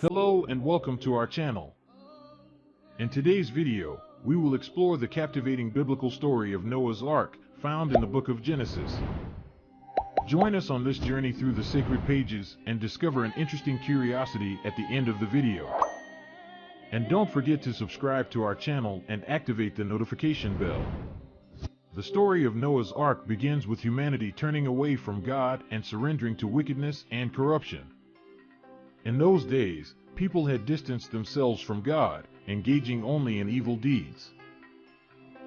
Hello and welcome to our channel. In today's video, we will explore the captivating biblical story of Noah's Ark, found in the book of Genesis. Join us on this journey through the sacred pages and discover an interesting curiosity at the end of the video. And don't forget to subscribe to our channel and activate the notification bell. The story of Noah's Ark begins with humanity turning away from God and surrendering to wickedness and corruption. In those days, people had distanced themselves from God, engaging only in evil deeds.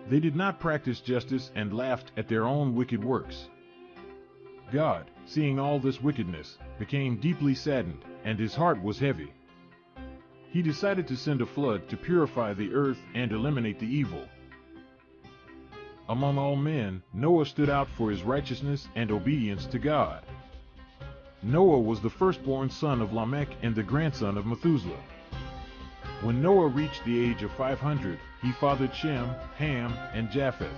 They did not practice justice and laughed at their own wicked works. God, seeing all this wickedness, became deeply saddened, and his heart was heavy. He decided to send a flood to purify the earth and eliminate the evil. Among all men, Noah stood out for his righteousness and obedience to God. Noah was the firstborn son of Lamech and the grandson of Methuselah. When Noah reached the age of 500, he fathered Shem, Ham, and Japheth.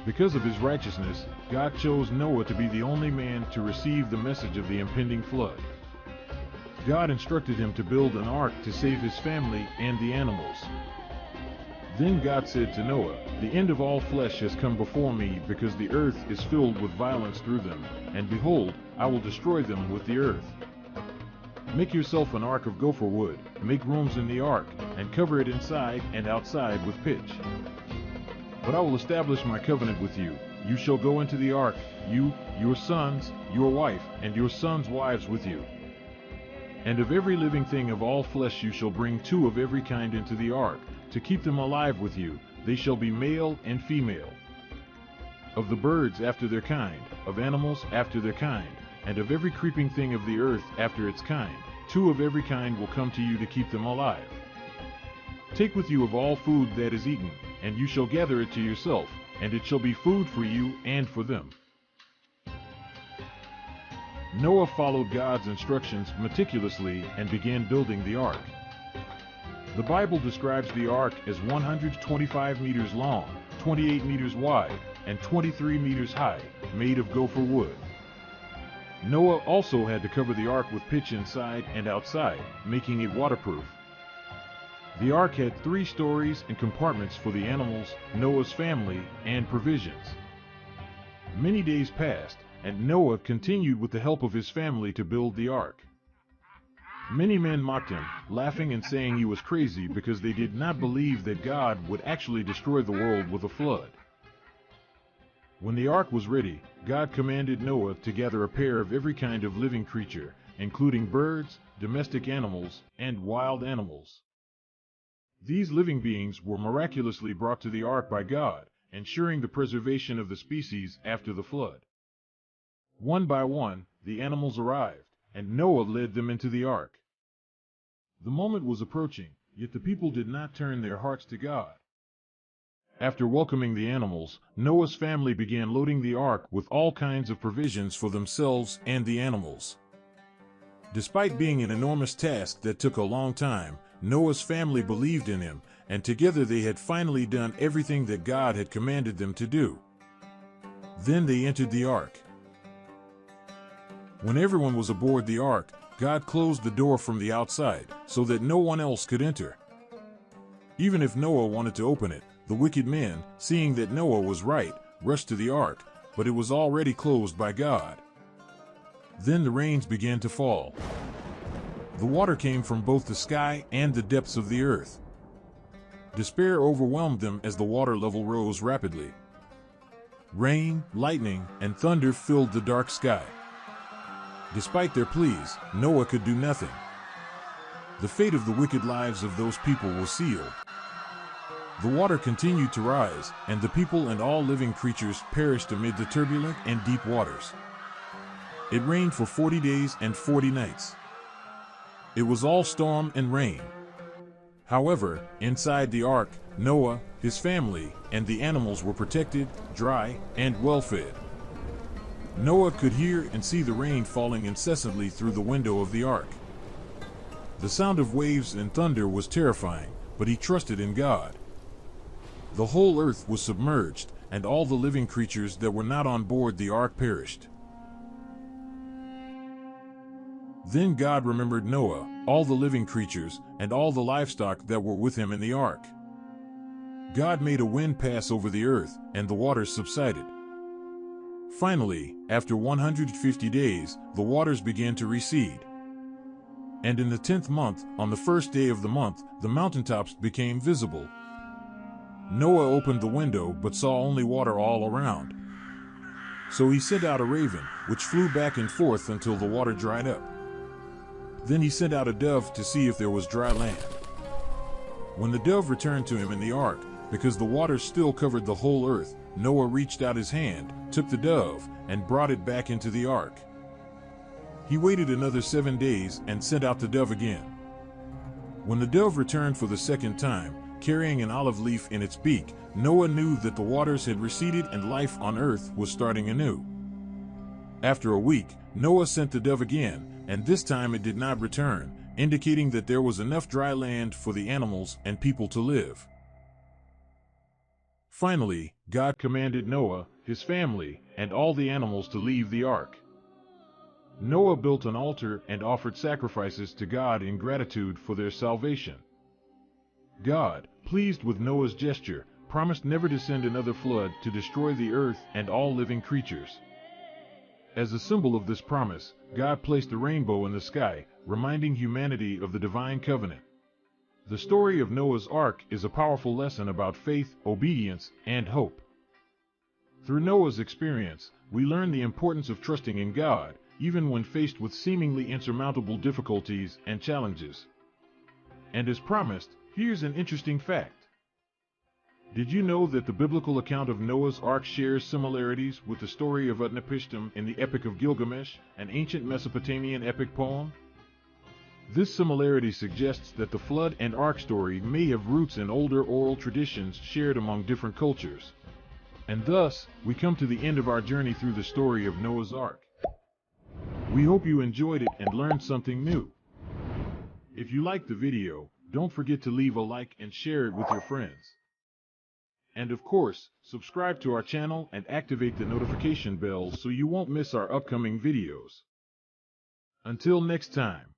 Because of his righteousness, God chose Noah to be the only man to receive the message of the impending flood. God instructed him to build an ark to save his family and the animals. Then God said to Noah, "The end of all flesh has come before me, because the earth is filled with violence through them, and behold, I will destroy them with the earth. Make yourself an ark of gopher wood, make rooms in the ark, and cover it inside and outside with pitch. But I will establish my covenant with you. You shall go into the ark, you, your sons, your wife, and your sons' wives with you. And of every living thing of all flesh you shall bring 2 of every kind into the ark, to keep them alive with you. They shall be male and female. Of the birds after their kind, of animals after their kind, and of every creeping thing of the earth after its kind, 2 of every kind will come to you to keep them alive. Take with you of all food that is eaten, and you shall gather it to yourself, and it shall be food for you and for them." Noah followed God's instructions meticulously and began building the ark. The Bible describes the ark as 125 meters long, 28 meters wide, and 23 meters high, made of gopher wood. Noah also had to cover the ark with pitch inside and outside, making it waterproof. The ark had 3 stories and compartments for the animals, Noah's family, and provisions. Many days passed, and Noah continued with the help of his family to build the ark. Many men mocked him, laughing and saying he was crazy because they did not believe that God would actually destroy the world with a flood. When the ark was ready, God commanded Noah to gather a pair of every kind of living creature, including birds, domestic animals, and wild animals. These living beings were miraculously brought to the ark by God, ensuring the preservation of the species after the flood. One by one, the animals arrived, and Noah led them into the ark. The moment was approaching, yet the people did not turn their hearts to God. After welcoming the animals, Noah's family began loading the ark with all kinds of provisions for themselves and the animals. Despite being an enormous task that took a long time, Noah's family believed in him, and together they had finally done everything that God had commanded them to do. Then they entered the ark. When everyone was aboard the ark, God closed the door from the outside so that no one else could enter. Even if Noah wanted to open it, the wicked men, seeing that Noah was right, rushed to the ark, but it was already closed by God. Then the rains began to fall. The water came from both the sky and the depths of the earth. Despair overwhelmed them as the water level rose rapidly. Rain, lightning, and thunder filled the dark sky. Despite their pleas, Noah could do nothing. The fate of the wicked lives of those people was sealed. The water continued to rise, and the people and all living creatures perished amid the turbulent and deep waters. It rained for 40 days and 40 nights. It was all storm and rain. However, inside the ark, Noah, his family, and the animals were protected, dry, and well-fed. Noah could hear and see the rain falling incessantly through the window of the ark. The sound of waves and thunder was terrifying, but he trusted in God. The whole earth was submerged, and all the living creatures that were not on board the ark perished. Then God remembered Noah, all the living creatures, and all the livestock that were with him in the ark. God made a wind pass over the earth, and the waters subsided. Finally, after 150 days, the waters began to recede. And in the 10th month, on the first day of the month, the mountaintops became visible. Noah opened the window but saw only water all around. So he sent out a raven, which flew back and forth until the water dried up. Then he sent out a dove to see if there was dry land. When the dove returned to him in the ark, because the waters still covered the whole earth, Noah reached out his hand, took the dove, and brought it back into the ark. He waited another 7 days and sent out the dove again. When the dove returned for the second time, carrying an olive leaf in its beak, Noah knew that the waters had receded and life on earth was starting anew. After a week, Noah sent the dove again, and this time it did not return, indicating that there was enough dry land for the animals and people to live. Finally, God commanded Noah, his family, and all the animals to leave the ark. Noah built an altar and offered sacrifices to God in gratitude for their salvation. God, pleased with Noah's gesture, promised never to send another flood to destroy the earth and all living creatures. As a symbol of this promise, God placed a rainbow in the sky, reminding humanity of the divine covenant. The story of Noah's Ark is a powerful lesson about faith, obedience, and hope. Through Noah's experience, we learn the importance of trusting in God, even when faced with seemingly insurmountable difficulties and challenges. And as promised, here's an interesting fact. Did you know that the biblical account of Noah's Ark shares similarities with the story of Utnapishtim in the Epic of Gilgamesh, an ancient Mesopotamian epic poem? This similarity suggests that the flood and ark story may have roots in older oral traditions shared among different cultures. And thus, we come to the end of our journey through the story of Noah's Ark. We hope you enjoyed it and learned something new. If you liked the video, don't forget to leave a like and share it with your friends. And of course, subscribe to our channel and activate the notification bell so you won't miss our upcoming videos. Until next time.